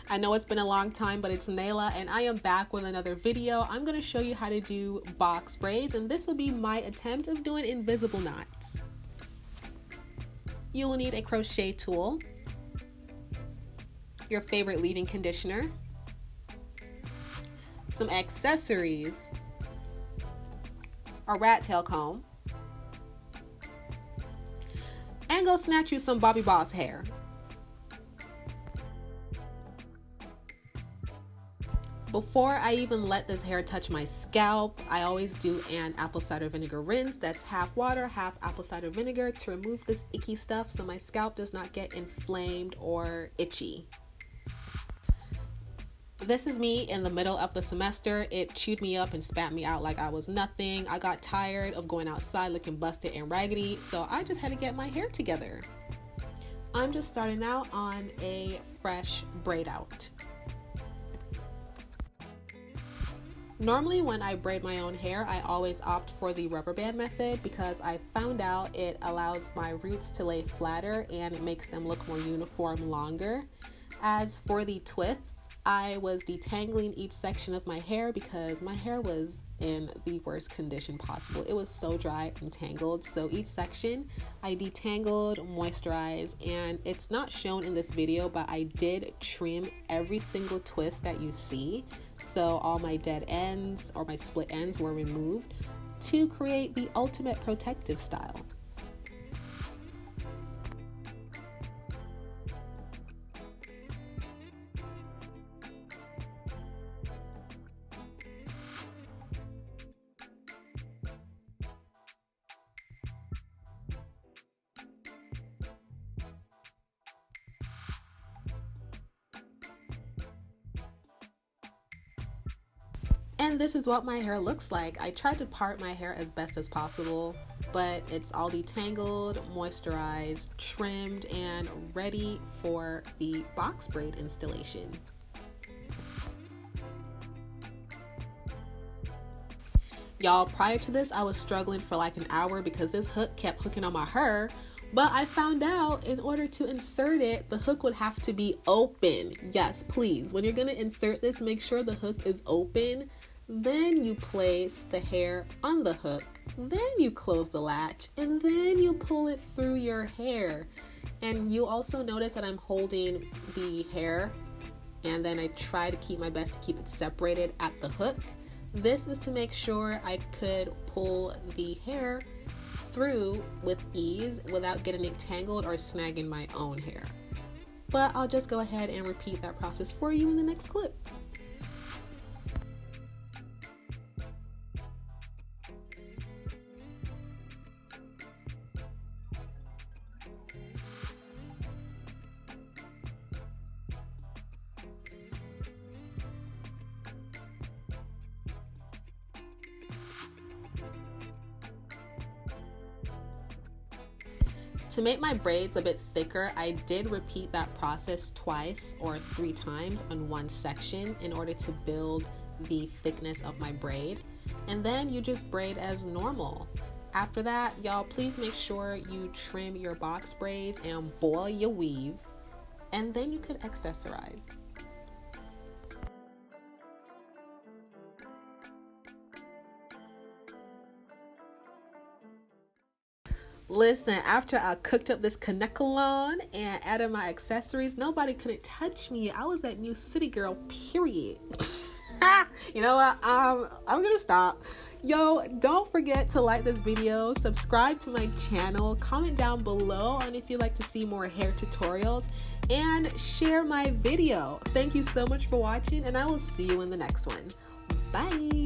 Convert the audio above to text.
I know it's been a long time, but it's Nailah and I am back with another video. I'm going to show you how to do box braids, and this will be my attempt of doing invisible knots. You will need a crochet tool, your favorite leave-in conditioner, some accessories, a rat tail comb, and go snatch you some Bobby Boss hair. Before I even let this hair touch my scalp, I always do an apple cider vinegar rinse. That's half water, half apple cider vinegar to remove this icky stuff so my scalp does not get inflamed or itchy. This is me in the middle of the semester. It chewed me up and spat me out like I was nothing. I got tired of going outside looking busted and raggedy, so I just had to get my hair together. I'm just starting out on a fresh braid out. Normally when I braid my own hair, I always opt for the rubber band method because I found out it allows my roots to lay flatter and it makes them look more uniform longer. As for the twists, I was detangling each section of my hair because my hair was in the worst condition possible. It was so dry and tangled. So each section I detangled, moisturized, and it's not shown in this video, but I did trim every single twist that you see. So all my dead ends or my split ends were removed to create the ultimate protective style. And this is what my hair looks like. I tried to part my hair as best as possible, but it's all detangled, moisturized, trimmed, and ready for the box braid installation. Y'all, prior to this, I was struggling for like an hour because this hook kept hooking on my hair. But I found out in order to insert it, the hook would have to be open. Yes, please. When you're going to insert this, make sure the hook is open. Then you place the hair on the hook. Then you close the latch. And then you pull it through your hair. And you'll also notice that I'm holding the hair. And then I try to keep my best to keep it separated at the hook. This is to make sure I could pull the hair through with ease without getting it tangled or snagging my own hair. But I'll just go ahead and repeat that process for you in the next clip. To make my braids a bit thicker, I did repeat that process twice or 3 times on one section in order to build the thickness of my braid. And then you just braid as normal. After that, y'all, please make sure you trim your box braids and boil your weave. And then you could accessorize. Listen, after I cooked up this connecalon and added my accessories, nobody couldn't touch me. I was that new city girl, period. You know what? I'm gonna stop. Yo, don't forget to like this video, subscribe to my channel, comment down below on if you'd like to see more hair tutorials, and share my video. Thank you so much for watching, and I will see you in the next one. Bye.